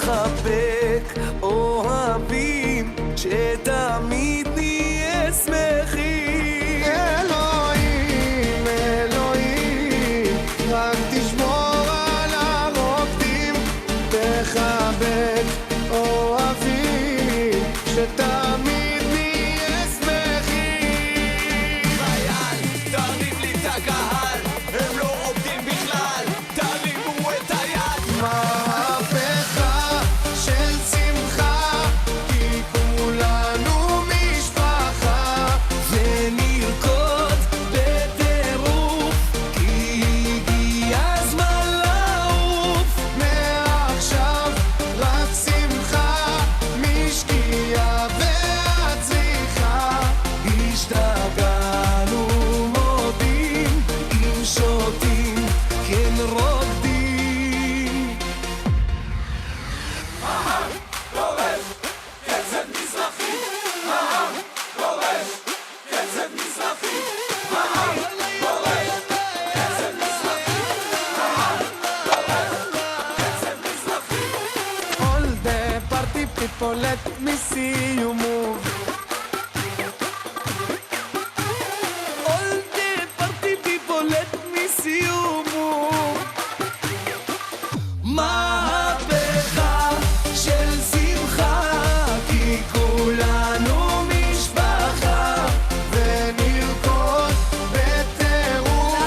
נחבק אוהבים שתמיד נהיה שמחים. אלוהים, אלוהים, רק תשמור על הרוקדים, תחבק אוהבים שתמיד נהיה שמחים. חייל, תרים לי את הקהל, הם לא עובדים בכלל, תרימו את היד. מהפכה של שמחה, כי כולנו משפחה, ונרקוד בטירוף, כי הגיע הזמן לעוף. מעכשיו רק שמחה, משקיעה ועד צריכה. השתגענו מודים, אם שותים כן רוקדים. העם דורש קצב מזרחי, העם דורש קצב מזרחי, העם דורש קצב מזרחי, העם דורש קצב מזרחי. All the party people, let me see you move. All the party people, let me see you move. מהפכה של שמחה, כי כולנו משפחה, ונרקוד בטירוף,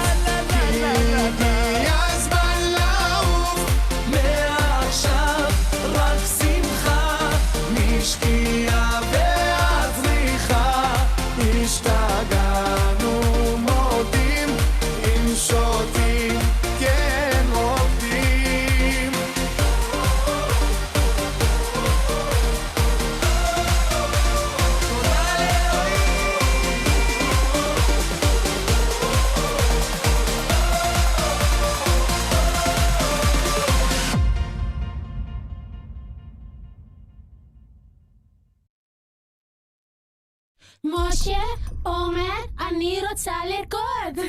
כי הגיע הזמן לעוף. מעכשיו רק שמחה, משקיעה ועד צריכה. השתגענו מודים, אם שותים כן רוקדים. משה אומר, אני רוצה לרקוד.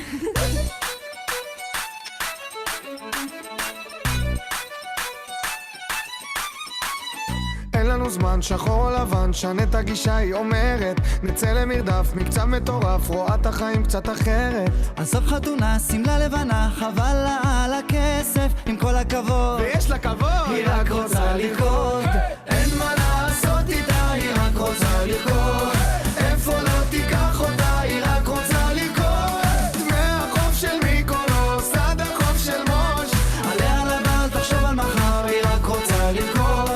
אין לנו זמן, שחור או לבן, שנה את הגישה, היא אומרת נצא למרדף, מקצב מטורף, רואה את החיים קצת אחרת. עזוב חתונה, שמלה לבנה, חבל לה על הכסף, עם כל הכבוד ויש לה כבוד, היא רק רוצה לרקוד. אין מה לעשות איתה, היא רק רוצה לרקוד. איפה לא תיקח אותה, היא רק רוצה לרקוד. מהחוף של מיקונוס עד החוף של מוש, עליה לבן, תחשוב על מחר, היא רק רוצה לרקוד.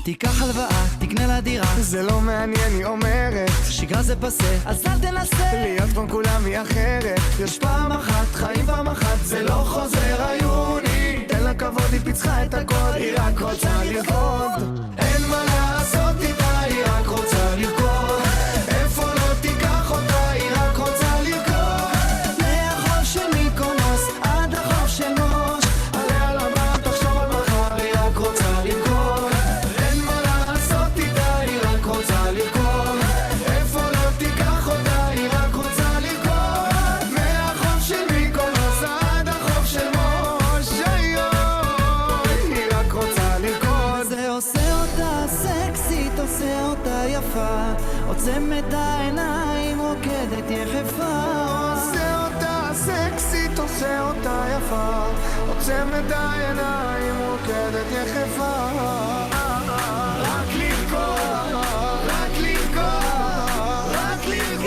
תיקח הלוואה, תקנה לה דירה, זה לא מעניין, היא אומרת שגרה זה פסה, אז אל תנסה להיות כמו כולם היא אחרת. יש פעם אחת, חיים פעם אחת, זה לא חוזר עיוני. תן לה כבוד, היא פיצחה את הקוד, היא רק רוצה לרקוד. אין מה לעשות איתה, היא רק רוצה לרקוד. איפה לא תיקח אותה, היא רק רוצה לרקוד. מהחוף של מיקונוס עד החוף של מוש, עליה לבן, תחשוב על מחר, היא רק רוצה לרקוד. אין מה לעשות איתה, היא רק רוצה לרקוד. איפה לא תיקח אותה, היא רק רוצה לרקוד. מהחוף של מיקונוס עד החוף של מוש, היא רק רוצה לרקוד. זה עושה אותה סקסית, עושה אותה יפה, עוצם את העיניים, רוקדת יחפה. עושה אותה סקסית, עושה אותה יפה, עוצם את העיניים, רוקדת יחפה. רק לרקוד, רק לרקוד, רק לרקוד.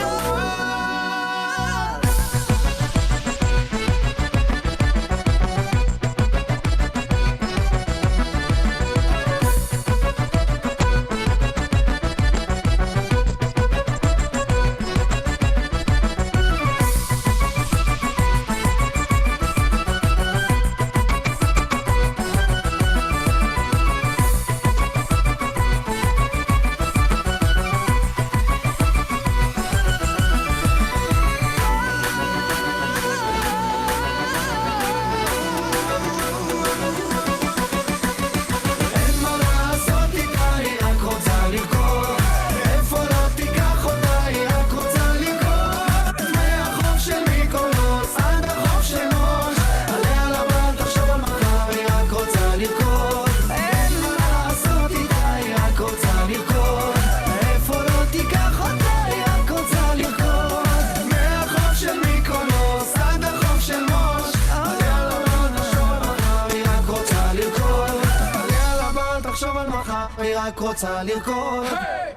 רק רוצה לרקוד.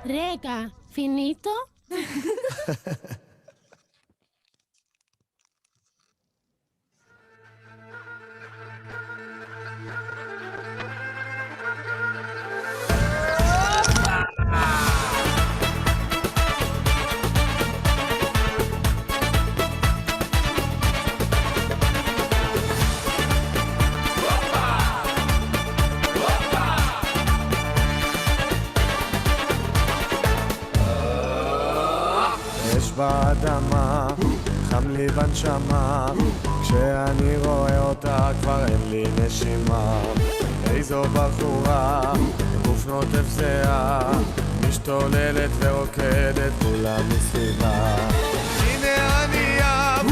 רגע, פיניטו? יש באדמה, חם לי בנשמה, כשאני רואה אותה כבר אין לי נשימה. איזו בחורה, גוף נוטף זהה, משתוללת ורוקדת כולה מסביבה. הנה אני ים,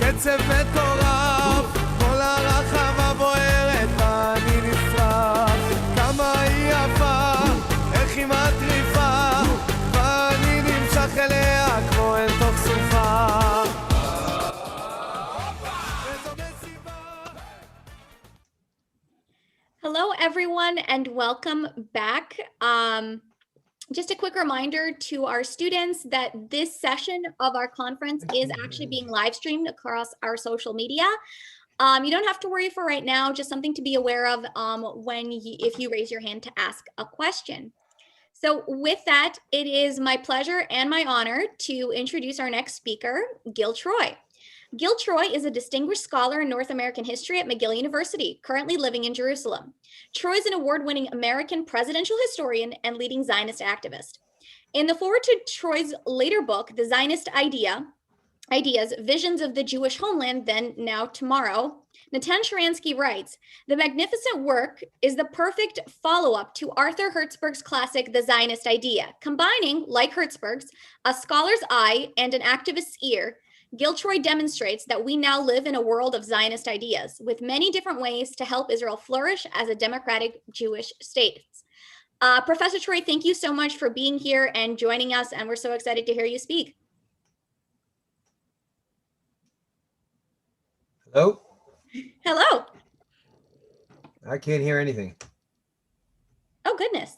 קצב מטורף, כל הרחבה בוערת ואני נשרף. כמה היא יפה, איך היא מטריפה, ואני נמשך אליה כמו אל תוך סופה. Hello, everyone, and welcome back. Just a quick reminder to our students that this session of our conference is actually being live streamed across our social media. You don't have to worry for right now, just something to be aware of if you raise your hand to ask a question. So with that, it is my pleasure and my honor to introduce our next speaker, Gil Troy. Gil Troy is a distinguished scholar in North American history at McGill University, currently living in Jerusalem. Troy is an award-winning American presidential historian and leading Zionist activist. In the foreword to Troy's later book, The Zionist Ideas, Visions of the Jewish Homeland, Then, Now, Tomorrow, Natan Sharansky writes, the magnificent work is the perfect follow-up to Arthur Hertzberg's classic, The Zionist Idea, combining, like Hertzberg's, a scholar's eye and an activist's ear. Gil Troy demonstrates that we now live in a world of Zionist ideas, with many different ways to help Israel flourish as a democratic Jewish state. Professor Troy, thank you so much for being here and joining us, and we're so excited to hear you speak. Hello? Hello. I can't hear anything. Oh, goodness.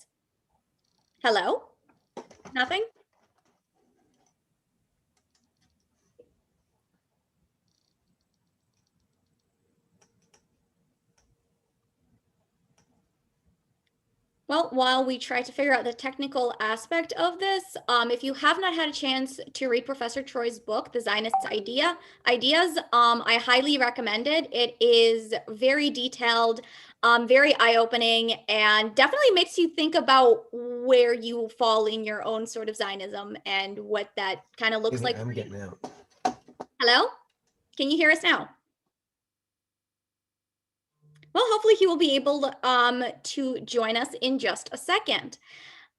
Hello? Nothing? Well, while we try to figure out the technical aspect of this, if you have not had a chance to read Professor Troy's book, The Zionist Ideas, I highly recommend it. It is very detailed, very eye-opening, and definitely makes you think about where you fall in your own sort of Zionism and what that kind of looks like. I'm getting out. Hello? Can you hear us now? Well, hopefully he will be able to join us in just a second.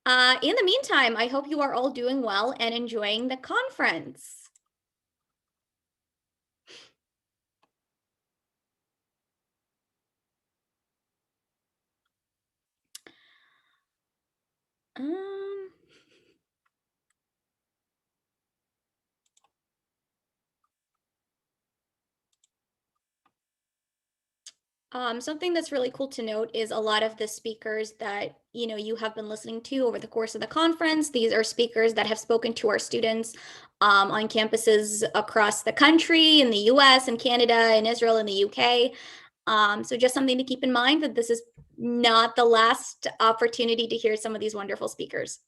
In the meantime, I hope you are all doing well and enjoying the conference. Something that's really cool to note is a lot of the speakers that you have been listening to over the course of the conference. These are speakers that have spoken to our students on campuses across the country, in the US and Canada, in Israel and the UK. So just something to keep in mind that this is not the last opportunity to hear some of these wonderful speakers.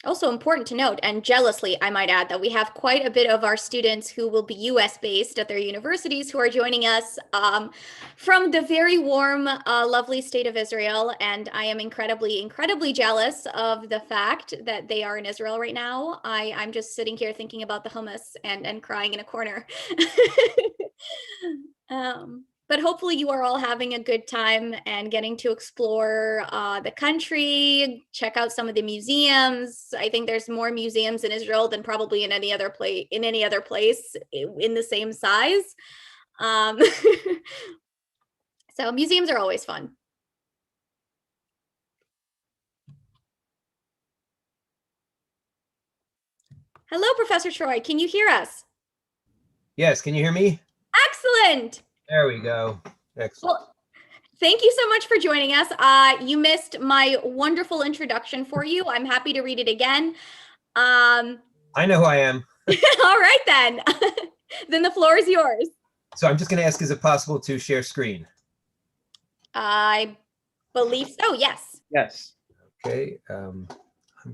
Also important to note, and jealously, I might add, that we have quite a bit of our students who will be US based at their universities who are joining us from the very warm, lovely state of Israel. And I am incredibly, incredibly jealous of the fact that they are in Israel right now. I'm just sitting here thinking about the hummus and crying in a corner. But hopefully you are all having a good time and getting to explore the country, check out some of the museums. I think there's more museums in Israel than probably in any other place in the same size. So museums are always fun. Hello, Professor Troy. Can you hear us? Yes, can you hear me? Excellent. There we go. Excellent. Well, thank you so much for joining us. You missed my wonderful introduction for you. I'm happy to read it again. I know who I am. All right, then. Then the floor is yours. So I'm just going to ask, is it possible to share screen? I believe so, yes. Yes. Okay. I'm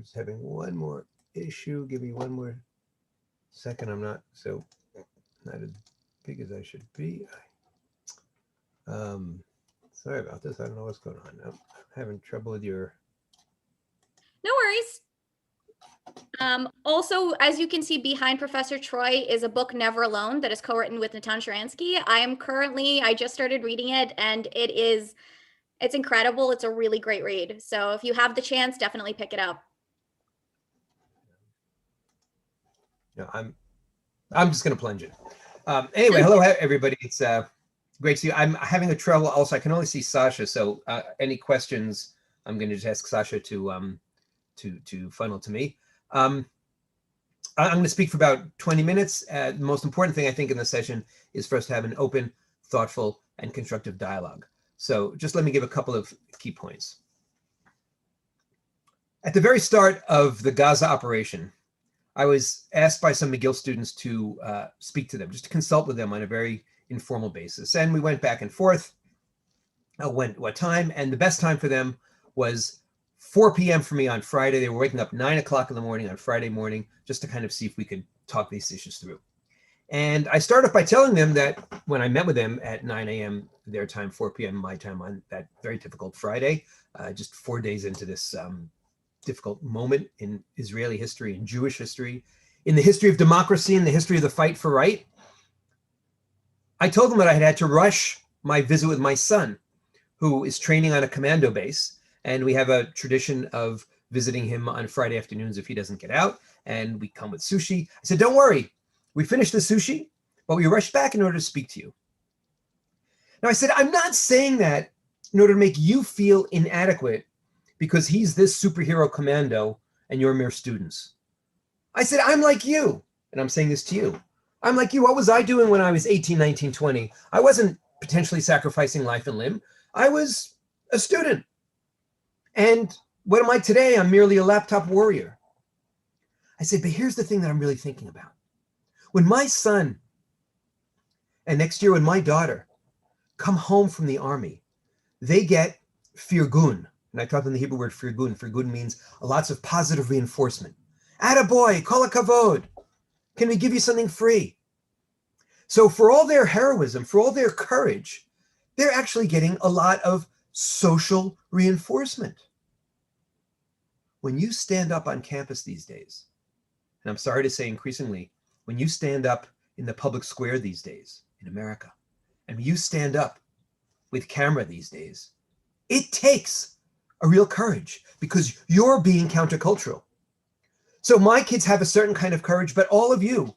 just having one more issue. Give me one more second. I'm not as big as I should be. Sorry about this. I don't know what's going on. I'm having trouble with your. No worries. Also, as you can see behind Professor Troy is a book, Never Alone, that is co-written with Natan Sharansky. I just started reading it, and it's incredible. It's a really great read. So if you have the chance, definitely pick it up. No, I'm just going to plunge it. Anyway, hello everybody. It's great to see you. I'm having a trouble. Also, I can only see Sasha. So any questions, I'm going to just ask Sasha to funnel to me. I'm going to speak for about 20 minutes. The most important thing I think in the session is for us to have an open, thoughtful, and constructive dialogue. So just let me give a couple of key points. At the very start of the Gaza operation, I was asked by some McGill students to speak to them, just to consult with them on a very informal basis. And we went back and forth, what time, and the best time for them was 4 p.m. for me on Friday. They were waking up 9 o'clock in the morning on Friday morning, just to kind of see if we could talk these issues through. And I started off by telling them that when I met with them at 9 a.m. their time, 4 p.m. my time on that very difficult Friday, just 4 days into this difficult moment in Israeli history and Jewish history, in the history of democracy, in the history of the fight for right, I told them that I had to rush my visit with my son, who is training on a commando base. And we have a tradition of visiting him on Friday afternoons if he doesn't get out, and we come with sushi. I said, don't worry, we finished the sushi, but we rushed back in order to speak to you. Now I said, I'm not saying that in order to make you feel inadequate because he's this superhero commando and you're mere students. I said, I'm like you, and I'm saying this to you. I'm like you. What was I doing when I was 18, 19, 20? I wasn't potentially sacrificing life and limb. I was a student. And what am I today? I'm merely a laptop warrior. I said, but here's the thing that I'm really thinking about. When my son, and next year when my daughter, come home from the army, they get firgun. And I taught them the Hebrew word firgun. Firgun means lots of positive reinforcement. Attaboy, kol hakavod. Can we give you something free? So for all their heroism, for all their courage, they're actually getting a lot of social reinforcement. When you stand up on campus these days, and I'm sorry to say increasingly, when you stand up in the public square these days in America, and you stand up with camera these days, it takes a real courage because you're being countercultural. So my kids have a certain kind of courage, but all of you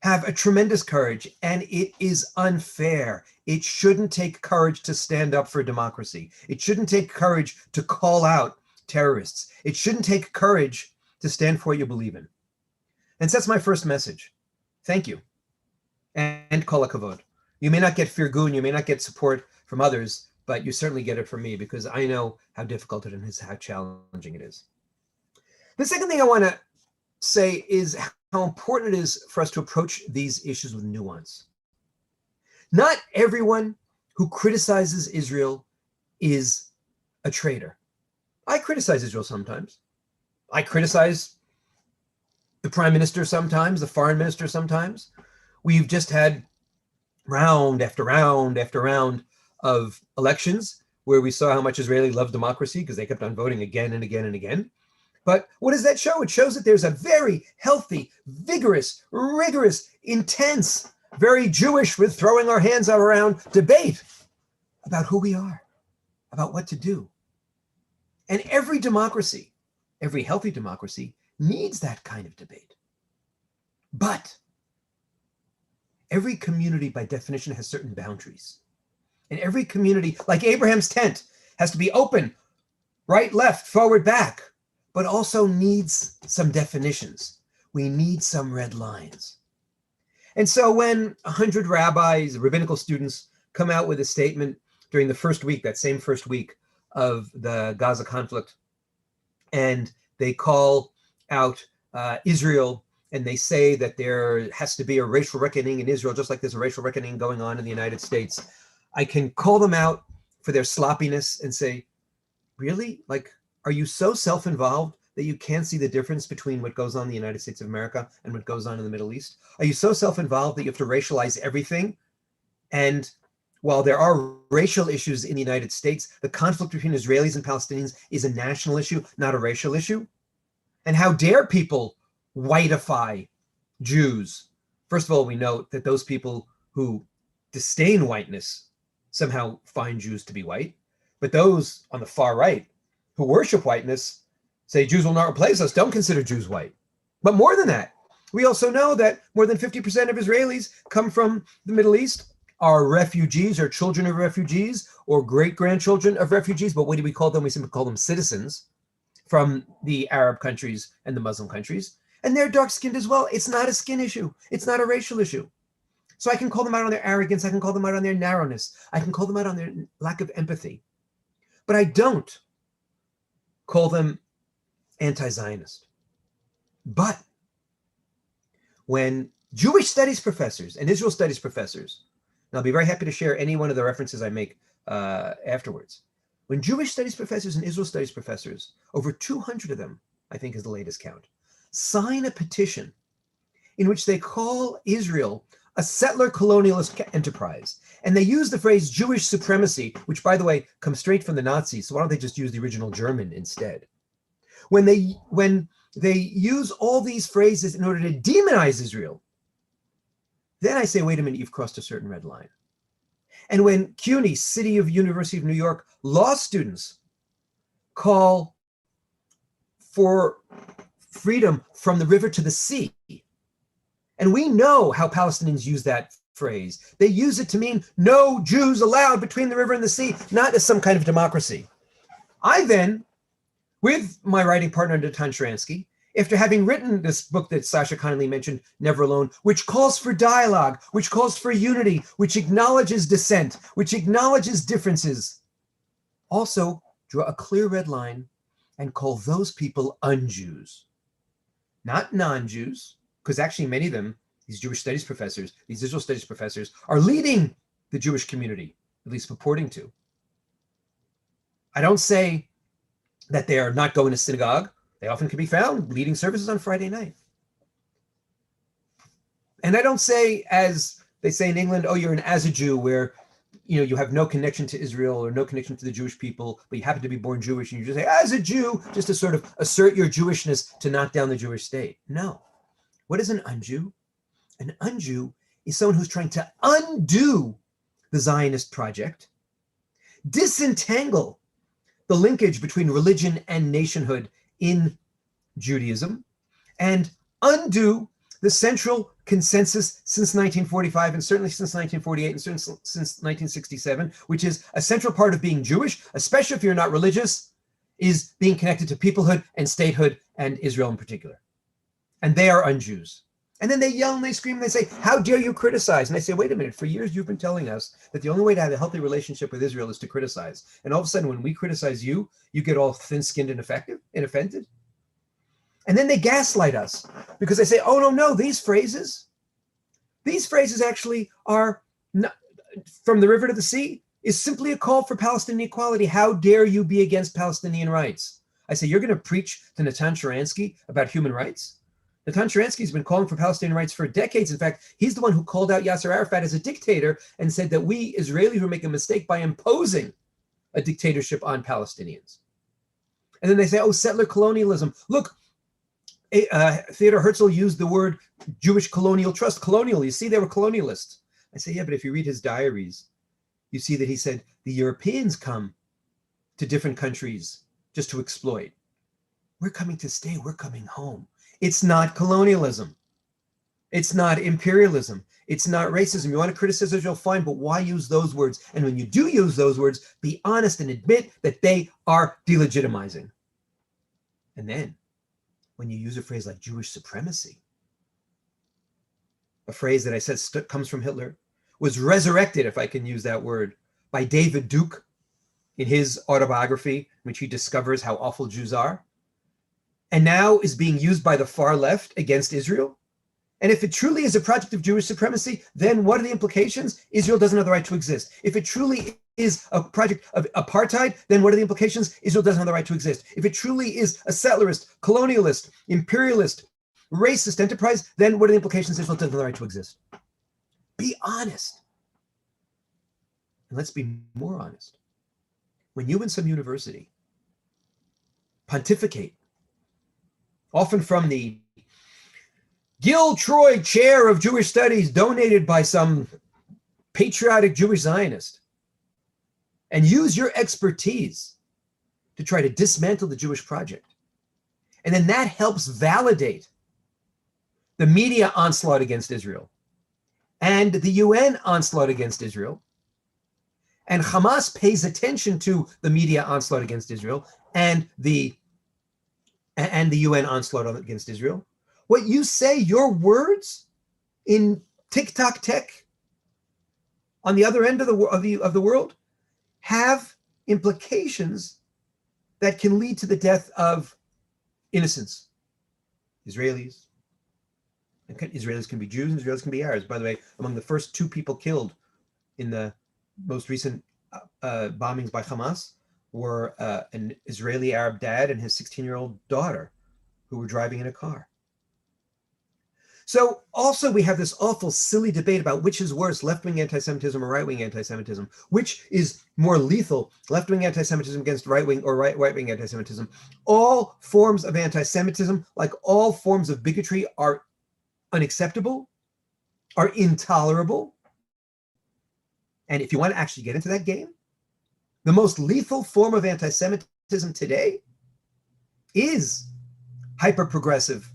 have a tremendous courage, and it is unfair. It shouldn't take courage to stand up for democracy. It shouldn't take courage to call out terrorists. It shouldn't take courage to stand for what you believe in. And so that's my first message. Thank you. And kol hakavod. You may not get firgun, you may not get support from others, but you certainly get it from me because I know how difficult it is, how challenging it is. The second thing I want to say is how important it is for us to approach these issues with nuance. Not everyone who criticizes Israel is a traitor. I criticize Israel sometimes. I criticize the prime minister sometimes, the foreign minister sometimes. We've just had round after round after round of elections where we saw how much Israelis love democracy because they kept on voting again and again and again. But what does that show? It shows that there's a very healthy, vigorous, rigorous, intense, very Jewish with throwing our hands up around debate about who we are, about what to do. And every democracy, every healthy democracy needs that kind of debate. But every community by definition has certain boundaries. And every community, like Abraham's tent, has to be open, right, left, forward, back, but also needs some definitions. We need some red lines. And so when 100 rabbis, rabbinical students, come out with a statement during the first week, that same first week of the Gaza conflict, and they call out Israel, and they say that there has to be a racial reckoning in Israel, just like there's a racial reckoning going on in the United States, I can call them out for their sloppiness and say, really? Like, are you so self-involved that you can't see the difference between what goes on in the United States of America and what goes on in the Middle East? Are you so self-involved that you have to racialize everything? And while there are racial issues in the United States, the conflict between Israelis and Palestinians is a national issue, not a racial issue. And how dare people whiteify Jews? First of all, we note that those people who disdain whiteness somehow find Jews to be white. But those on the far right who worship whiteness say Jews will not replace us, don't consider Jews white. But more than that, we also know that more than 50% of Israelis come from the Middle East, are refugees or children of refugees or great-grandchildren of refugees. But what do we call them? We simply call them citizens from the Arab countries and the Muslim countries. And they're dark-skinned as well. It's not a skin issue. It's not a racial issue. So I can call them out on their arrogance. I can call them out on their narrowness. I can call them out on their lack of empathy. But I don't call them anti-Zionist. But when Jewish studies professors and Israel studies professors, and I'll be very happy to share any one of the references I make afterwards, when Jewish studies professors and Israel studies professors, over 200 of them, I think is the latest count, sign a petition in which they call Israel a settler colonialist enterprise. And they use the phrase Jewish supremacy, which, by the way, comes straight from the Nazis. So why don't they just use the original German instead? When they use all these phrases in order to demonize Israel, then I say, wait a minute, you've crossed a certain red line. And when CUNY, University of New York, law students call for freedom from the river to the sea, and we know how Palestinians use that phrase. They use it to mean no Jews allowed between the river and the sea, not as some kind of democracy. I then, with my writing partner, Natan Sharansky, after having written this book that Sasha kindly mentioned, Never Alone, which calls for dialogue, which calls for unity, which acknowledges dissent, which acknowledges differences, also draw a clear red line and call those people un-Jews, not non-Jews, because actually many of them, these Jewish studies professors, these Israel studies professors, are leading the Jewish community, at least purporting to. I don't say that they are not going to synagogue. They often can be found leading services on Friday night. And I don't say, as they say in England, oh, you're as a Jew, where you have no connection to Israel or no connection to the Jewish people, but you happen to be born Jewish, and you just say, as a Jew, just to sort of assert your Jewishness to knock down the Jewish state. No. What is an un-Jew? An un-Jew is someone who's trying to undo the Zionist project, disentangle the linkage between religion and nationhood in Judaism, and undo the central consensus since 1945, and certainly since 1948, and certainly since 1967, which is a central part of being Jewish, especially if you're not religious, is being connected to peoplehood and statehood, and Israel in particular. And they are un-Jews. And then they yell and they scream and they say, how dare you criticize? And I say, wait a minute, for years you've been telling us that the only way to have a healthy relationship with Israel is to criticize. And all of a sudden, when we criticize you, you get all thin-skinned and offended. And then they gaslight us because they say, oh, no, these phrases actually are not, from the river to the sea, is simply a call for Palestinian equality. How dare you be against Palestinian rights? I say, you're going to preach to Natan Sharansky about human rights? Natan Sharansky has been calling for Palestinian rights for decades. In fact, he's the one who called out Yasser Arafat as a dictator and said that we Israelis were making a mistake by imposing a dictatorship on Palestinians. And then they say, oh, settler colonialism. Look, Theodor Herzl used the word Jewish colonial trust, colonial. You see, they were colonialists. I say, yeah, but if you read his diaries, you see that he said the Europeans come to different countries just to exploit. We're coming to stay. We're coming home. It's not colonialism. It's not imperialism. It's not racism. You want to criticize Israel, fine, but why use those words? And when you do use those words, be honest and admit that they are delegitimizing. And then when you use a phrase like Jewish supremacy, a phrase that I said comes from Hitler, was resurrected, if I can use that word, by David Duke in his autobiography, in which he discovers how awful Jews are, and now is being used by the far left against Israel. And if it truly is a project of Jewish supremacy, then what are the implications? Israel doesn't have the right to exist. If it truly is a project of apartheid, then what are the implications? Israel doesn't have the right to exist. If it truly is a settlerist, colonialist, imperialist, racist enterprise, then what are the implications? Israel doesn't have the right to exist. Be honest. And let's be more honest. When you in some university pontificate, often from the Gil Troy Chair of Jewish Studies donated by some patriotic Jewish Zionist, and use your expertise to try to dismantle the Jewish project, and then that helps validate the media onslaught against Israel and the UN onslaught against Israel, and Hamas pays attention to the media onslaught against Israel and the UN onslaught against Israel. What you say, your words in TikTok tech on the other end of the world have implications that can lead to the death of innocents, Israelis. And Israelis can be Jews and Israelis can be Arabs. By the way, among the first 2 people killed in the most recent bombings by Hamas were an Israeli Arab dad and his 16-year-old daughter who were driving in a car. So also we have this awful, silly debate about which is worse, left-wing anti-Semitism or right-wing anti-Semitism. Which is more lethal, left-wing anti-Semitism against right-wing or right-wing anti-Semitism? All forms of anti-Semitism, like all forms of bigotry, are unacceptable, are intolerable. And if you want to actually get into that game, the most lethal form of anti-Semitism today is hyper-progressive,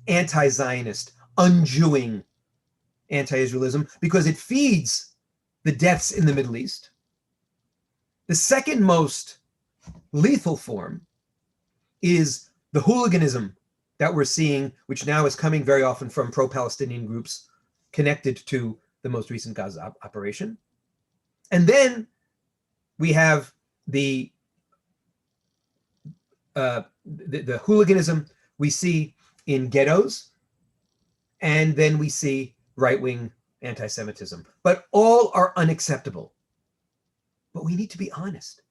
anti-Zionist, unjewing anti-Israelism, because it feeds the deaths in the Middle East. The second most lethal form is the hooliganism that we're seeing, which now is coming very often from pro-Palestinian groups connected to the most recent Gaza operation. And then we have the hooliganism we see in ghettos, and then we see right-wing anti-Semitism. But all are unacceptable. But we need to be honest.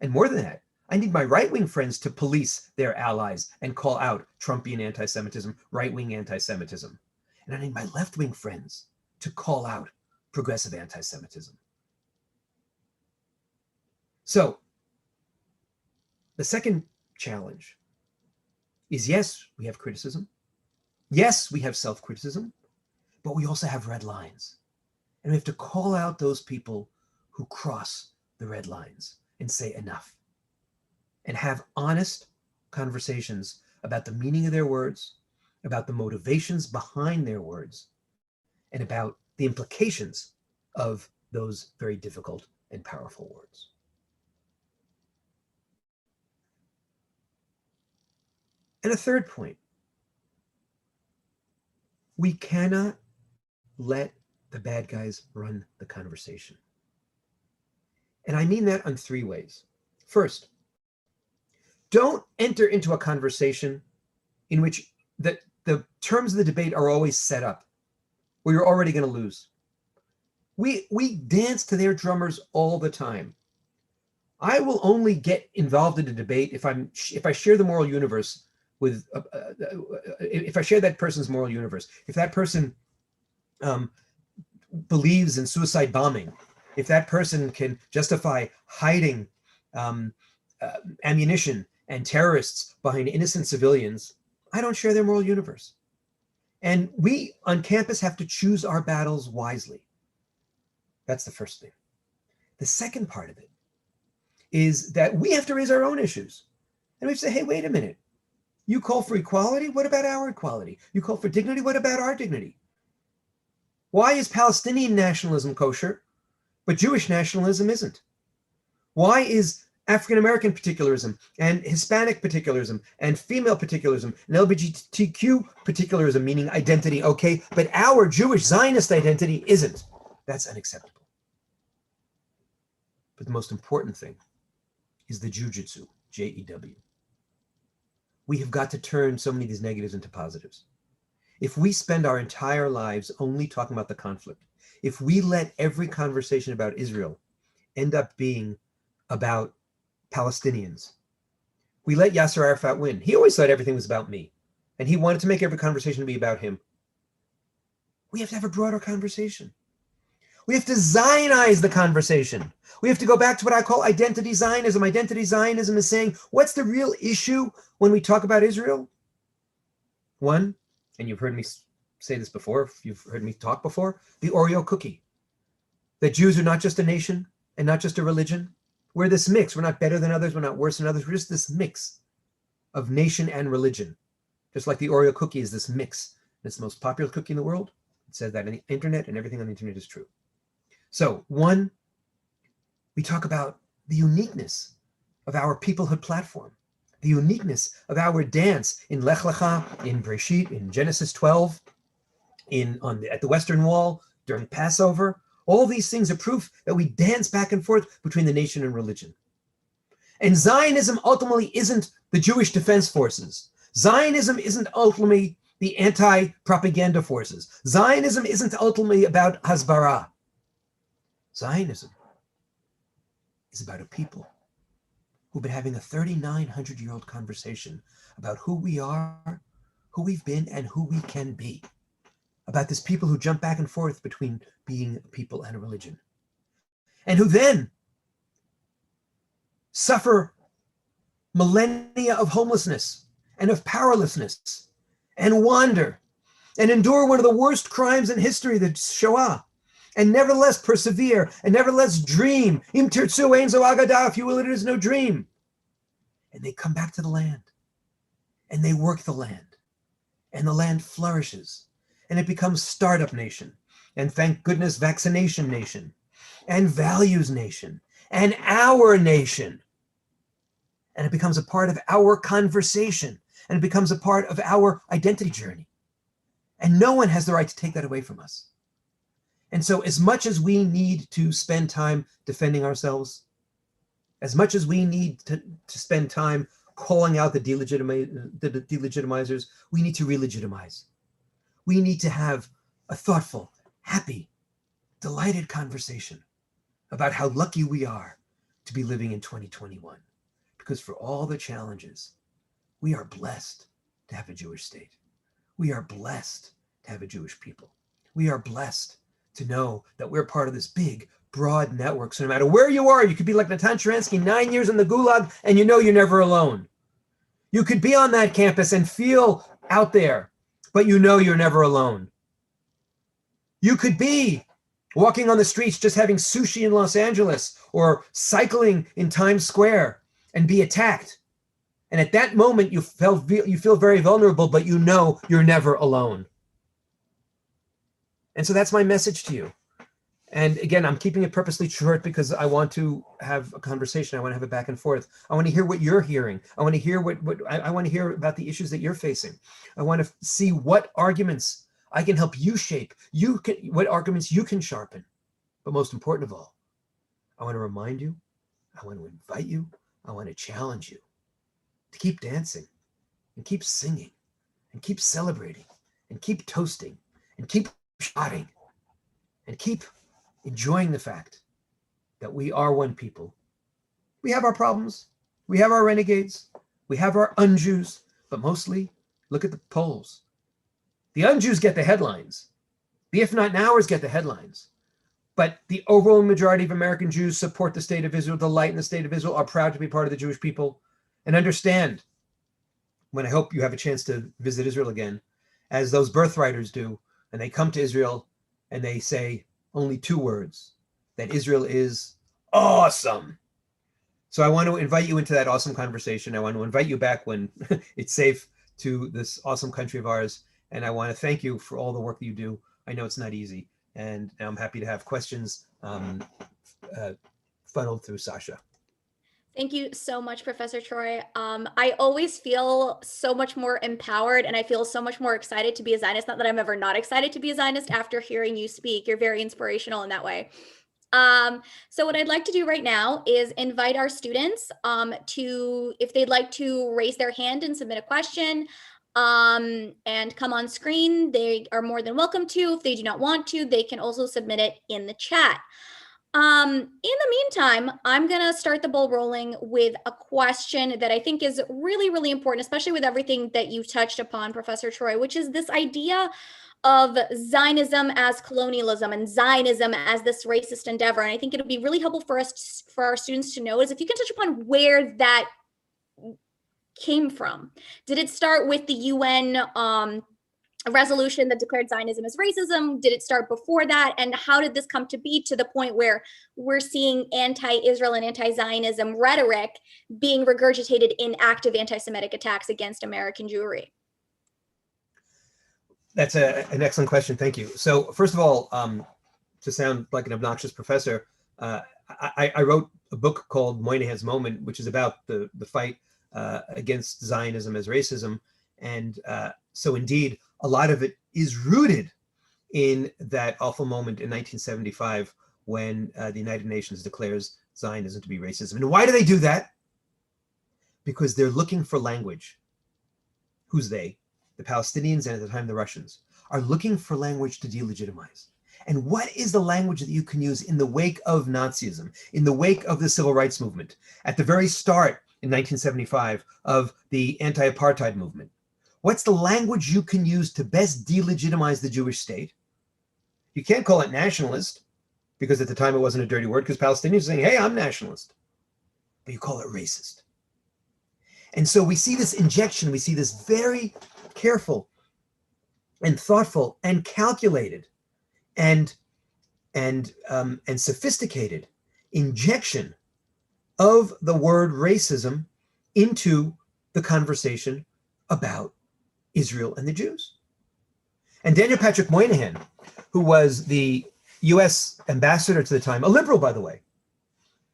And more than that, I need my right-wing friends to police their allies and call out Trumpian anti-Semitism, right-wing anti-Semitism. And I need my left-wing friends to call out progressive anti-Semitism. So the second challenge is, yes, we have criticism. Yes, we have self-criticism, but we also have red lines. And we have to call out those people who cross the red lines and say enough, and have honest conversations about the meaning of their words, about the motivations behind their words, and about the implications of those very difficult and powerful words. And a third point, we cannot let the bad guys run the conversation. And I mean that on 3 ways. First, don't enter into a conversation in which the terms of the debate are always set up, where you're already going to lose. We dance to their drummers all the time. I will only get involved in a debate if I share the moral universe with, if I share that person's moral universe, if that person believes in suicide bombing, if that person can justify hiding ammunition and terrorists behind innocent civilians, I don't share their moral universe. And we on campus have to choose our battles wisely. That's the first thing. The second part of it is that we have to raise our own issues. And we have to say, hey, wait a minute. You call for equality? What about our equality? You call for dignity? What about our dignity? Why is Palestinian nationalism kosher, but Jewish nationalism isn't? Why is African-American particularism and Hispanic particularism and female particularism and LGBTQ particularism, meaning identity, okay, but our Jewish Zionist identity isn't. That's unacceptable. But the most important thing is the jujitsu, J-E-W. We have got to turn so many of these negatives into positives. If we spend our entire lives only talking about the conflict, if we let every conversation about Israel end up being about Palestinians, we let Yasser Arafat win. He always thought everything was about me, and he wanted to make every conversation to be about him. We have to have a broader conversation. We have to Zionize the conversation. We have to go back to what I call identity Zionism. Identity Zionism is saying, what's the real issue when we talk about Israel? One, and you've heard me say this before, if you've heard me talk before, the Oreo cookie. That Jews are not just a nation and not just a religion. We're this mix. We're not better than others. We're not worse than others. We're just this mix of nation and religion. Just like the Oreo cookie is this mix. It's the most popular cookie in the world. It says that on the internet, and everything on the internet is true. So one, we talk about the uniqueness of our peoplehood platform, the uniqueness of our dance in Lech Lecha, in Breshit, in Genesis 12, at the Western Wall, during Passover. All these things are proof that we dance back and forth between the nation and religion. And Zionism ultimately isn't the Jewish Defense Forces. Zionism isn't ultimately the anti-propaganda forces. Zionism isn't ultimately about Hasbara. Zionism is about a people who've been having a 3,900-year-old conversation about who we are, who we've been, and who we can be. About this people who jump back and forth between being a people and a religion. And who then suffer millennia of homelessness and of powerlessness and wander and endure one of the worst crimes in history, the Shoah, and nevertheless persevere and nevertheless dream. Im tirtzu ein zo agada, if you will, it is no dream. And they come back to the land and they work the land and the land flourishes and it becomes startup nation and thank goodness vaccination nation and values nation and our nation. And it becomes a part of our conversation and it becomes a part of our identity journey. And no one has the right to take that away from us. And so as much as we need to spend time defending ourselves, as much as we need to spend time calling out the delegitimizers, we need to re-legitimize. We need to have a thoughtful, happy, delighted conversation about how lucky we are to be living in 2021. Because for all the challenges, we are blessed to have a Jewish state. We are blessed to have a Jewish people. We are blessed to know that we're part of this big, broad network. So no matter where you are, you could be like Natan Sharansky, 9 years in the Gulag, and you know you're never alone. You could be on that campus and feel out there, but you know you're never alone. You could be walking on the streets just having sushi in Los Angeles or cycling in Times Square and be attacked. And at that moment, you feel very vulnerable, but you know you're never alone. And so that's my message to you. And again, I'm keeping it purposely short because I want to have a conversation. I want to have a back and forth. I want to hear what you're hearing. I want to hear I want to hear about the issues that you're facing. I want to see what arguments I can help you shape. What arguments you can sharpen. But most important of all, I want to remind you, I want to invite you, I want to challenge you to keep dancing and keep singing and keep celebrating and keep toasting and keep shouting and keep enjoying the fact that we are one people. We have our problems, we have our renegades, we have our un-Jews, but mostly look at the polls. The un-Jews get the headlines. The if not nowers get the headlines. But the overwhelming majority of American Jews support the state of Israel, delight in the state of Israel, are proud to be part of the Jewish people, and understand, when I hope you have a chance to visit Israel again, as those birthwriters do, and they come to Israel and they say only 2 words, that Israel is awesome. So I want to invite you into that awesome conversation. I want to invite you back when it's safe to this awesome country of ours. And I want to thank you for all the work that you do. I know it's not easy. And I'm happy to have questions funneled through Sasha. Thank you so much, Professor Troy. I always feel so much more empowered and I feel so much more excited to be a Zionist. Not that I'm ever not excited to be a Zionist after hearing you speak. You're very inspirational in that way. So what I'd like to do right now is invite our students to, if they'd like to raise their hand and submit a question and come on screen, they are more than welcome to. If they do not want to, they can also submit it in the chat. In the meantime, I'm going to start the ball rolling with a question that I think is really, really important, especially with everything that you've touched upon, Professor Troy, which is this idea of Zionism as colonialism and Zionism as this racist endeavor. And I think it'll be really helpful for us, for our students to know, is if you can touch upon where that came from. Did it start with the UN a resolution that declared Zionism as racism? Did it start before that? And how did this come to be to the point where we're seeing anti-Israel and anti-Zionism rhetoric being regurgitated in active anti-Semitic attacks against American Jewry? That's an excellent question. Thank you. So first of all, to sound like an obnoxious professor, I wrote a book called Moynihan's Moment, which is about the fight against Zionism as racism. And so indeed, a lot of it is rooted in that awful moment in 1975 when the United Nations declares Zionism to be racism. And why do they do that? Because they're looking for language. Who's they? The Palestinians, and at the time the Russians, are looking for language to delegitimize. And what is the language that you can use in the wake of Nazism, in the wake of the Civil Rights Movement, at the very start in 1975 of the anti-apartheid movement? What's the language you can use to best delegitimize the Jewish state? You can't call it nationalist, because at the time it wasn't a dirty word, because Palestinians are saying, hey, I'm nationalist. But you call it racist. And so we see this injection, we see this very careful and thoughtful and calculated and sophisticated injection of the word racism into the conversation about Israel and the Jews. And Daniel Patrick Moynihan, who was the US ambassador to the time, a liberal, by the way,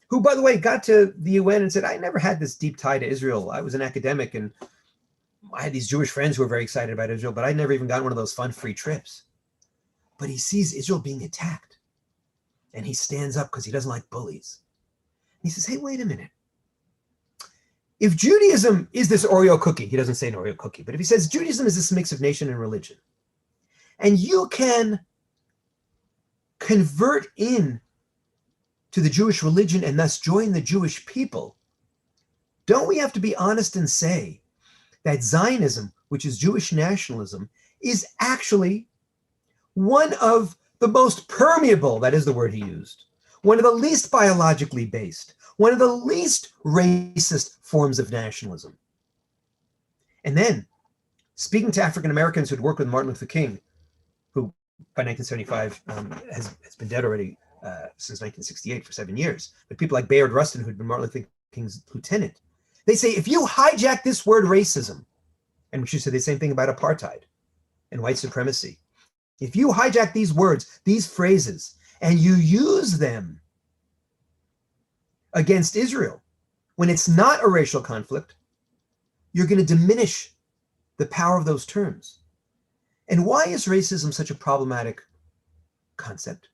who, by the way, got to the UN and said, I never had this deep tie to Israel. I was an academic and I had these Jewish friends who were very excited about Israel, but I never even got one of those fun free trips. But he sees Israel being attacked and he stands up because he doesn't like bullies. He says, hey, wait a minute. If Judaism is this Oreo cookie, he doesn't say an Oreo cookie, but if he says Judaism is this mix of nation and religion, and you can convert in to the Jewish religion and thus join the Jewish people, don't we have to be honest and say that Zionism, which is Jewish nationalism, is actually one of the most permeable, that is the word he used, one of the least biologically based, one of the least racist forms of nationalism. And then, speaking to African Americans who'd worked with Martin Luther King, who by 1975 has been dead already since 1968 for 7 years, but people like Bayard Rustin, who'd been Martin Luther King's lieutenant, they say, if you hijack this word racism, and which you said the same thing about apartheid and white supremacy, if you hijack these words, these phrases, and you use them against Israel, when it's not a racial conflict, you're going to diminish the power of those terms. And why is racism such a problematic concept?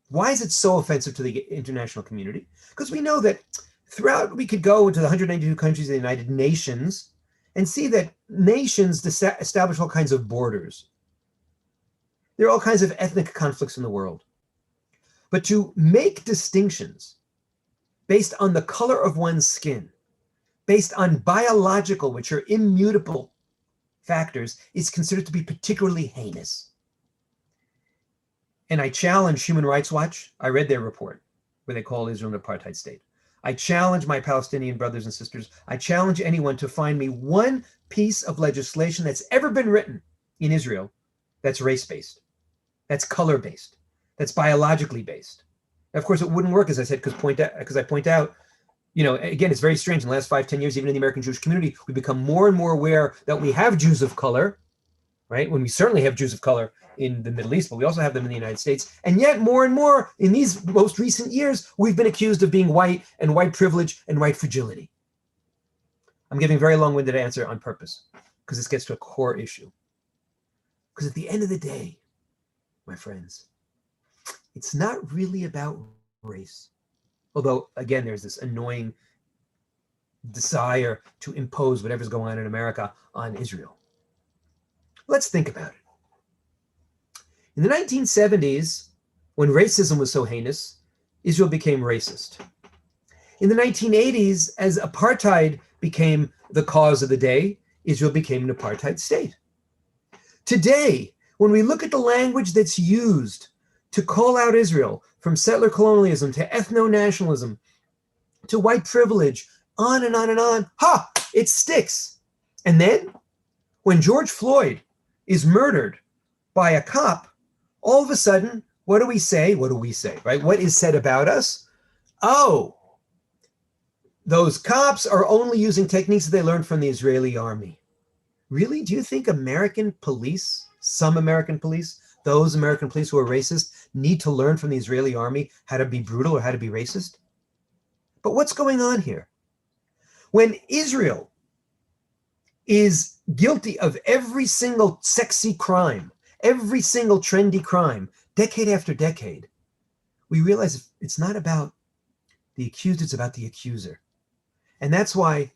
Why is it so offensive to the international community? Because we know that throughout, we could go into the 192 countries of the United Nations and see that nations establish all kinds of borders. There are all kinds of ethnic conflicts in the world. But to make distinctions based on the color of one's skin, based on biological, which are immutable factors, is considered to be particularly heinous. And I challenge Human Rights Watch. I read their report where they call Israel an apartheid state. I challenge my Palestinian brothers and sisters. I challenge anyone to find me one piece of legislation that's ever been written in Israel that's race-based, that's color-based, that's biologically based. Of course, it wouldn't work, as I said, because I point out, you know, again, it's very strange. In the last 5-10 years, even in the American Jewish community, we become more and more aware that we have Jews of color, right? When we certainly have Jews of color in the Middle East, but we also have them in the United States. And yet more and more in these most recent years, we've been accused of being white and white privilege and white fragility. I'm giving a very long-winded answer on purpose because this gets to a core issue. Because at the end of the day, my friends, it's not really about race. Although, again, there's this annoying desire to impose whatever's going on in America on Israel. Let's think about it. In the 1970s, when racism was so heinous, Israel became racist. In the 1980s, as apartheid became the cause of the day, Israel became an apartheid state. Today, when we look at the language that's used to call out Israel, from settler colonialism to ethno-nationalism to white privilege, on and on and on, it sticks. And then when George Floyd is murdered by a cop, all of a sudden, what do we say? What do we say, right? What is said about us? Oh, those cops are only using techniques that they learned from the Israeli army. Really? Do you think American police, some American police, those American police who are racist, need to learn from the Israeli army how to be brutal or how to be racist? But what's going on here? When Israel is guilty of every single sexy crime, every single trendy crime, decade after decade, we realize it's not about the accused, it's about the accuser. And that's why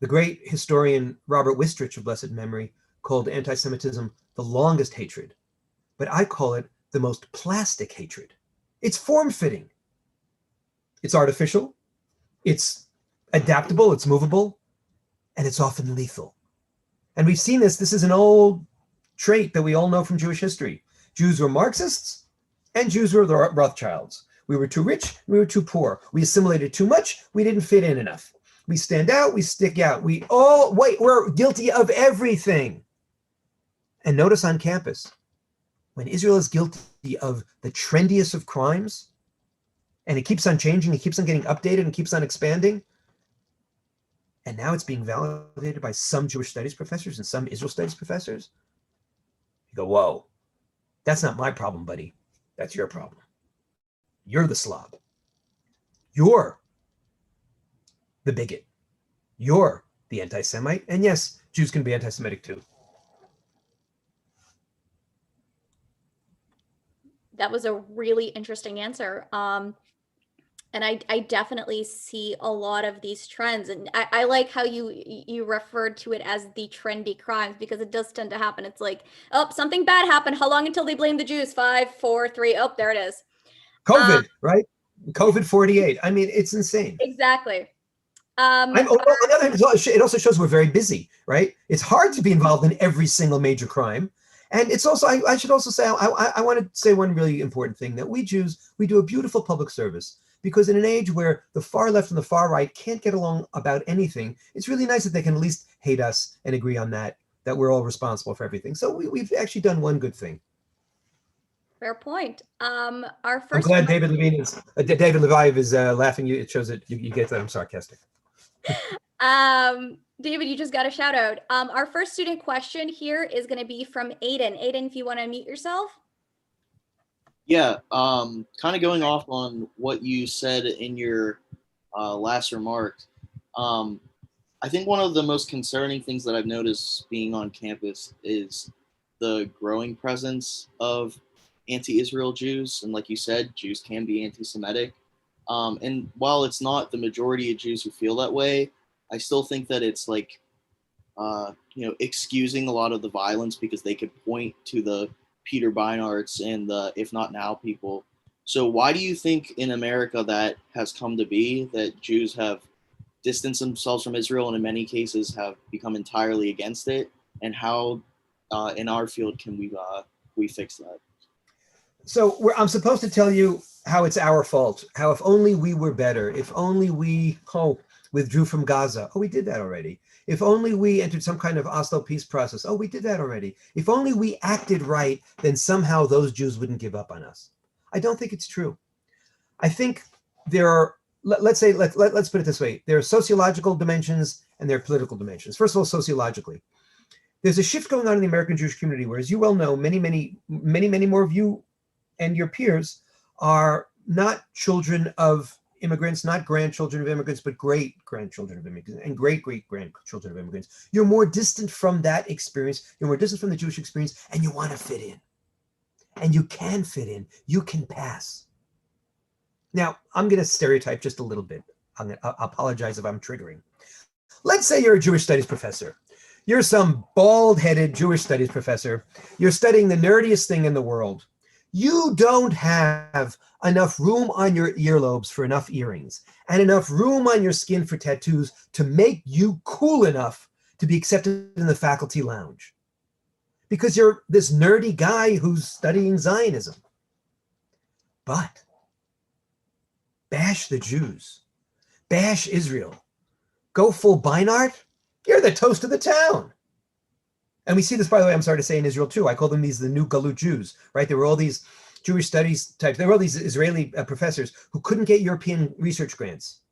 the great historian Robert Wistrich of blessed memory called anti-Semitism the longest hatred. But I call it the most plastic hatred. It's form-fitting. It's artificial. It's adaptable. It's movable. And it's often lethal. And we've seen this. This is an old trait that we all know from Jewish history. Jews were Marxists and Jews were the Rothschilds. We were too rich. We were too poor. We assimilated too much. We didn't fit in enough. We stand out. We stick out. We're guilty of everything. And notice on campus, when Israel is guilty of the trendiest of crimes, and it keeps on changing, it keeps on getting updated and keeps on expanding, and now it's being validated by some Jewish studies professors and some Israel studies professors, you go, whoa, that's not my problem, buddy. That's your problem. You're the slob. You're the bigot. You're the anti-Semite. And yes, Jews can be anti-Semitic too. That was a really interesting answer. And I definitely see a lot of these trends. And I like how you referred to it as the trendy crimes, because it does tend to happen. It's like, oh, something bad happened. How long until they blame the Jews? 5, 4, 3. Oh, there it is. COVID, right? COVID 48. I mean, it's insane. Exactly. On the other hand, it also shows we're very busy, right? It's hard to be involved in every single major crime. And it's also, I should also say, I want to say one really important thing, that we Jews, we do a beautiful public service, because in an age where the far left and the far right can't get along about anything, it's really nice that they can at least hate us and agree on that we're all responsible for everything. So we've actually done one good thing. Fair point. Our first. I'm glad David Levive is laughing. It shows that you get that I'm sarcastic. David, you just got a shout out. Our first student question here is going to be from Aiden. Aiden, if you want to unmute yourself. Yeah, kind of going off on what you said in your last remark. I think one of the most concerning things that I've noticed being on campus is the growing presence of anti-Israel Jews. And like you said, Jews can be anti-Semitic. And while it's not the majority of Jews who feel that way, I still think that it's like, excusing a lot of the violence, because they could point to the Peter Beinarts and the If Not Now people. So why do you think in America that has come to be, that Jews have distanced themselves from Israel and in many cases have become entirely against it? And how in our field can we fix that? So I'm supposed to tell you how it's our fault, how if only we were better, if only we withdrew from Gaza. Oh, we did that already. If only we entered some kind of Oslo peace process. Oh, we did that already. If only we acted right, then somehow those Jews wouldn't give up on us. I don't think it's true. I think there are, let's put it this way. There are sociological dimensions and there are political dimensions. First of all, sociologically, there's a shift going on in the American Jewish community where, as you well know, many more of you and your peers are not children of immigrants, not grandchildren of immigrants, but great-grandchildren of immigrants and great-great-grandchildren of immigrants. You're more distant from that experience. You're more distant from the Jewish experience, and you want to fit in. And you can fit in. You can pass. Now, I'm going to stereotype just a little bit. I'll apologize if I'm triggering. Let's say you're a Jewish studies professor. You're some bald-headed Jewish studies professor. You're studying the nerdiest thing in the world. You don't have enough room on your earlobes for enough earrings and enough room on your skin for tattoos to make you cool enough to be accepted in the faculty lounge. Because you're this nerdy guy who's studying Zionism. But bash the Jews, bash Israel, go full Beinart, you're the toast of the town. And we see this, by the way, I'm sorry to say, in Israel too. I call them the new Galut Jews, right? There were all these Jewish studies types. There were all these Israeli professors who couldn't get European research grants.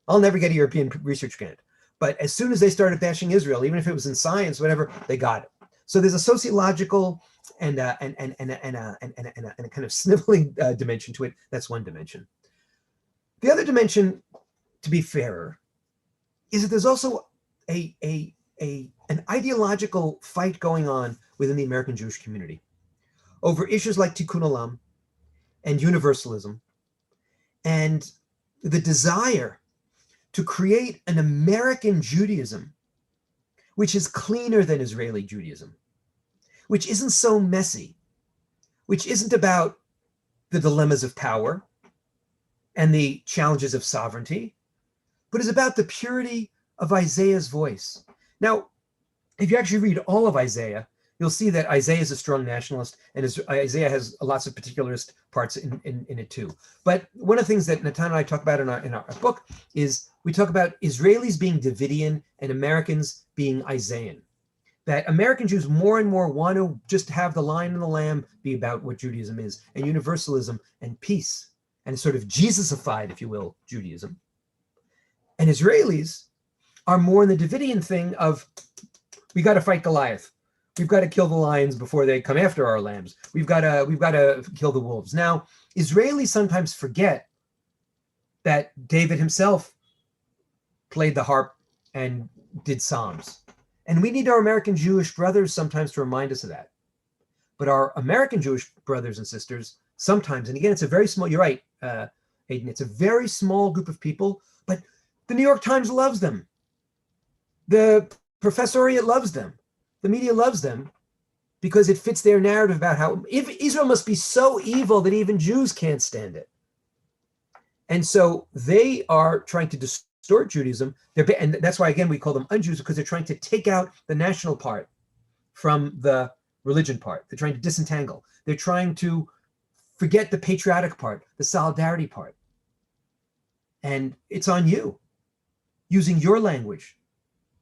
I'll never get a European research grant. But as soon as they started bashing Israel, even if it was in science, whatever, they got it. So there's a sociological and a kind of sniveling dimension to it. That's one dimension. The other dimension, to be fairer, is that there's also an ideological fight going on within the American Jewish community over issues like Tikkun Olam and universalism and the desire to create an American Judaism which is cleaner than Israeli Judaism, which isn't so messy, which isn't about the dilemmas of power and the challenges of sovereignty, but is about the purity of Isaiah's voice. Now, if you actually read all of Isaiah, you'll see that Isaiah is a strong nationalist, and Isaiah has lots of particularist parts in it too. But one of the things that Natan and I talk about in our book is we talk about Israelis being Davidian and Americans being Isaian. That American Jews more and more want to just have the Lion and the Lamb be about what Judaism is, and universalism and peace, and sort of Jesusified, if you will, Judaism. And Israelis are more in the Davidian thing of, we got to fight Goliath. We've got to kill the lions before they come after our lambs. We've got to kill the wolves. Now, Israelis sometimes forget that David himself played the harp and did psalms. And we need our American Jewish brothers sometimes to remind us of that. But our American Jewish brothers and sisters sometimes, and again, it's a very small, you're right, Hayden, it's a very small group of people, but the New York Times loves them. The professoriate loves them. The media loves them because it fits their narrative about how if Israel must be so evil that even Jews can't stand it. And so they are trying to distort Judaism. And that's why, again, we call them un-Jews, because they're trying to take out the national part from the religion part. They're trying to disentangle. They're trying to forget the patriotic part, the solidarity part. And it's on you, using your language,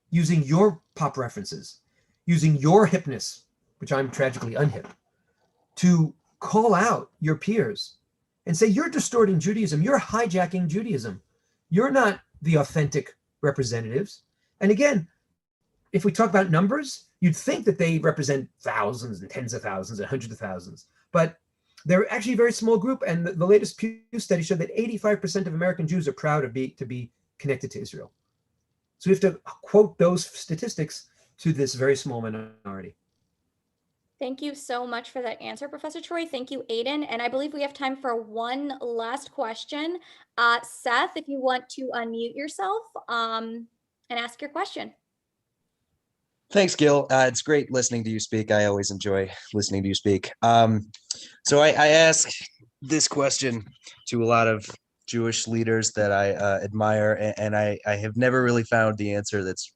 using your pop references, using your hipness, which I'm tragically unhip, to call out your peers and say, you're distorting Judaism, you're hijacking Judaism. You're not the authentic representatives. And again, if we talk about numbers, you'd think that they represent thousands and tens of thousands and hundreds of thousands, but they're actually a very small group. And the latest Pew study showed that 85% of American Jews are proud to be connected to Israel. So we have to quote those statistics to this very small minority. Thank you so much for that answer, Professor Troy. Thank you, Aiden. And I believe we have time for one last question. Seth, if you want to unmute yourself and ask your question. Thanks, Gil. It's great listening to you speak. I always enjoy listening to you speak. So I ask this question to a lot of Jewish leaders that I admire, and I have never really found the answer that's,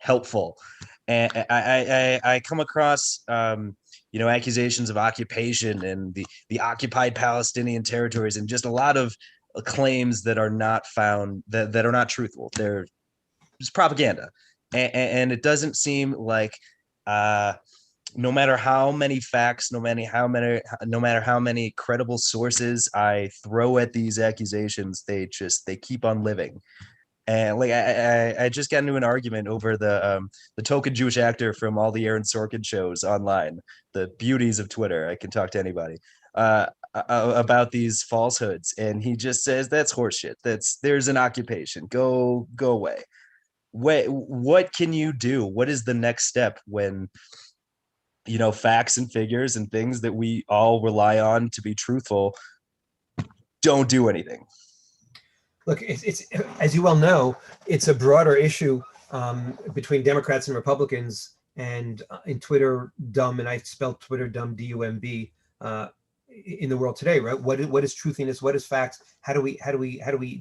helpful. And I come across, accusations of occupation and the occupied Palestinian territories, and just a lot of claims that are not found, that are not truthful. They're just propaganda. And it doesn't seem like, no matter how many facts, no matter how many credible sources I throw at these accusations, they keep on living. And like I just got into an argument over the token Jewish actor from all the Aaron Sorkin shows online, the beauties of Twitter. I can talk to anybody about these falsehoods, and he just says that's horseshit. There's an occupation. Go away. What can you do? What is the next step when facts and figures and things that we all rely on to be truthful don't do anything? Look, it's as you well know, it's a broader issue between Democrats and Republicans, and in Twitter dumb, and I spelled Twitter dumb, D-U-M-B, in the world today, right? What is truthiness? What is facts? How do we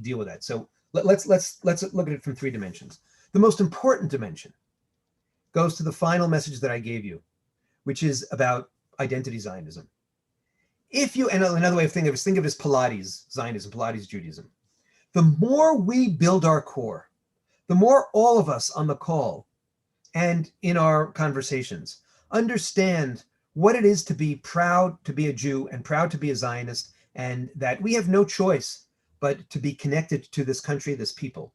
deal with that? So let's look at it from three dimensions. The most important dimension goes to the final message that I gave you, which is about identity Zionism. And another way of thinking of it is Pilates Zionism, Pilates Judaism. The more we build our core, the more all of us on the call and in our conversations understand what it is to be proud to be a Jew and proud to be a Zionist, and that we have no choice but to be connected to this country, this people.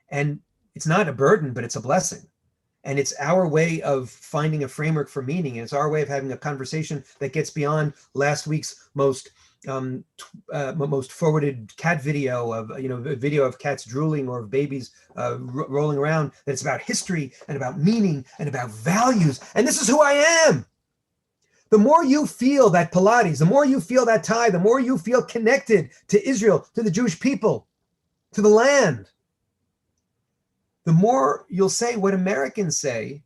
And it's not a burden, but it's a blessing. And it's our way of finding a framework for meaning. And it's our way of having a conversation that gets beyond last week's most forwarded cat video of, a video of cats drooling or of babies rolling around. That it's about history and about meaning and about values. And this is who I am. The more you feel that Pilates, the more you feel that tie, the more you feel connected to Israel, to the Jewish people, to the land, the more you'll say what Americans say,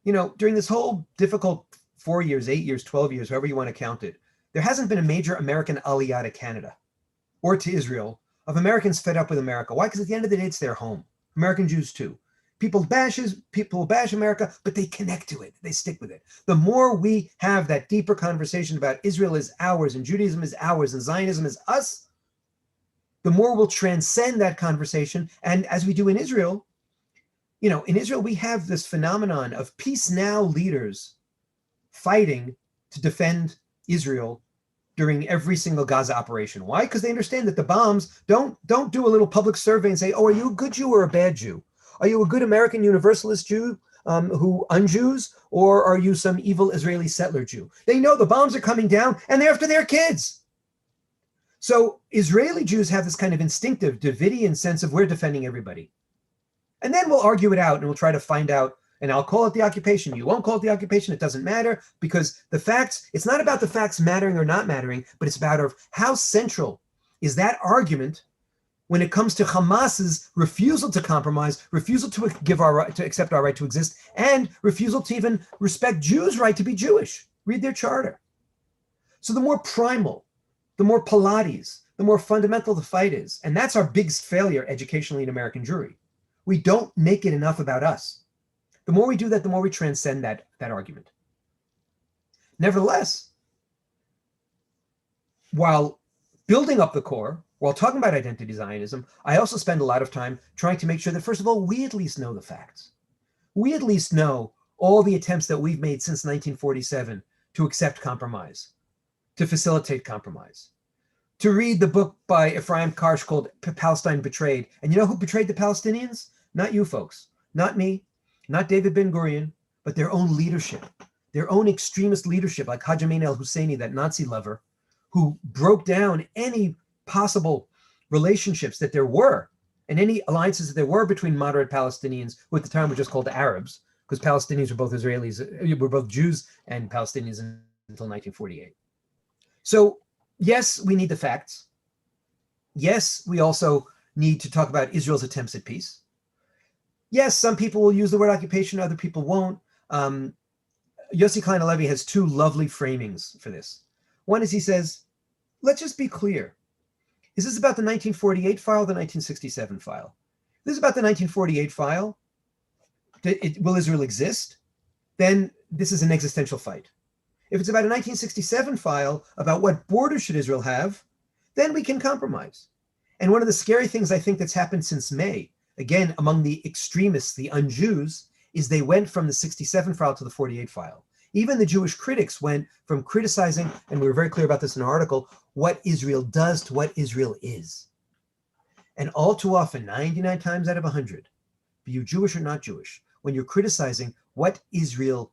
during this whole difficult 4 years, 8 years, 12 years, however you want to count it, there hasn't been a major American aliyah to Canada or to Israel of Americans fed up with America. Why? Because at the end of the day, it's their home. American Jews too. People bash America, but they connect to it. They stick with it. The more we have that deeper conversation about Israel is ours and Judaism is ours and Zionism is us, the more we'll transcend that conversation. And as we do in Israel, in Israel, we have this phenomenon of peace now leaders fighting to defend Israel during every single Gaza operation. Why? Because they understand that the bombs don't do a little public survey and say, oh, are you a good Jew or a bad Jew? Are you a good American Universalist Jew who unjews, or are you some evil Israeli settler Jew? They know the bombs are coming down and they're after their kids. So Israeli Jews have this kind of instinctive Davidian sense of we're defending everybody. And then we'll argue it out and we'll try to find out, and I'll call it the occupation. You won't call it the occupation. It doesn't matter, because the facts, it's not about the facts mattering or not mattering, but it's about how central is that argument when it comes to Hamas's refusal to compromise, refusal to accept our right to exist, and refusal to even respect Jews' right to be Jewish. Read their charter. So the more primal, the more Pilates, the more fundamental the fight is. And that's our biggest failure educationally in American Jewry. We don't make it enough about us. The more we do that, the more we transcend that argument. Nevertheless, while building up the core, while talking about identity Zionism, I also spend a lot of time trying to make sure that, first of all, we at least know the facts. We at least know all the attempts that we've made since 1947 to accept compromise, to facilitate compromise, to read the book by Ephraim Karsh called Palestine Betrayed. And you know who betrayed the Palestinians? Not you folks, not me, not David Ben-Gurion, but their own leadership, their own extremist leadership, like Haj Amin al-Husseini, that Nazi lover, who broke down any possible relationships that there were and any alliances that there were between moderate Palestinians, who at the time were just called Arabs, because Palestinians were both Israelis, were both Jews and Palestinians until 1948. So yes, we need the facts. Yes, we also need to talk about Israel's attempts at peace. Yes, some people will use the word occupation, other people won't. Yossi Klein Halevi has two lovely framings for this. One is he says, let's just be clear. Is this about the 1948 file or the 1967 file? If this is about the 1948 file, will Israel exist? Then this is an existential fight. If it's about a 1967 file about what borders should Israel have, then we can compromise. And one of the scary things I think that's happened since May, again, among the extremists, the un-Jews, is they went from the 67 file to the 48 file. Even the Jewish critics went from criticizing, and we were very clear about this in our article, what Israel does to what Israel is. And all too often, 99 times out of 100, be you Jewish or not Jewish, when you're criticizing what Israel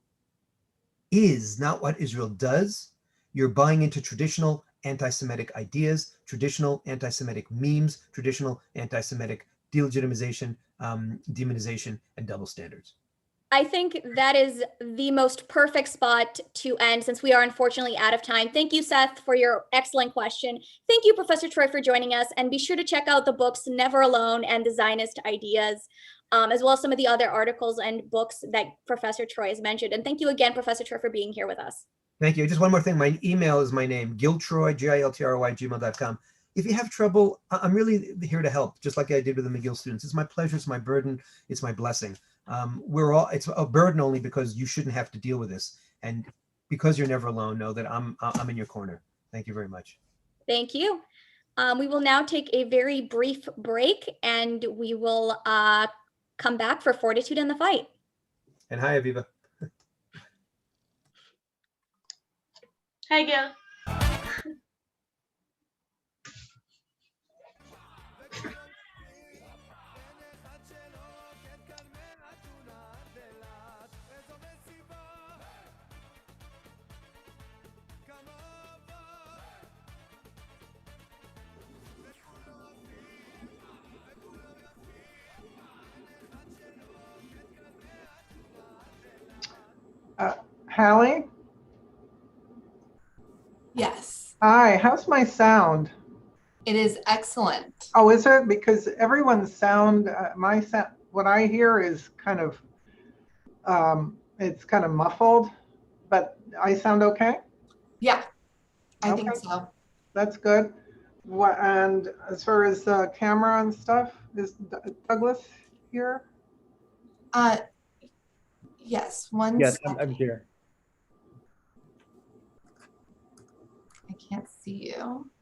is, not what Israel does, you're buying into traditional anti-Semitic ideas, traditional anti-Semitic memes, traditional anti-Semitic delegitimization, demonization, and double standards. I think that is the most perfect spot to end since we are unfortunately out of time. Thank you, Seth, for your excellent question. Thank you, Professor Troy, for joining us. And be sure to check out the books Never Alone and The Zionist Ideas, as well as some of the other articles and books that Professor Troy has mentioned. And thank you again, Professor Troy, for being here with us. Thank you. Just one more thing. My email is my name, Gil Troy, GILTROY, gmail.com. If you have trouble, I'm really here to help, just like I did with the McGill students. It's my pleasure, it's my burden, it's my blessing. It's a burden only because you shouldn't have to deal with this. And because you're never alone, know that I'm in your corner. Thank you very much. Thank you. We will now take a very brief break and we will come back for Fortitude in the Fight. And hi, Aviva. Hi, Gil. Hallie? Yes, Hi, how's my sound? it is excellent. Oh, is it? Because everyone's sound, my sound, what I hear is kind of, it's kind of muffled, but I sound okay? Yeah, I Okay. think so. That's good. What, and as far as camera and stuff, is Douglas here? Yes, one Yes, second. I'm here. I can't see you.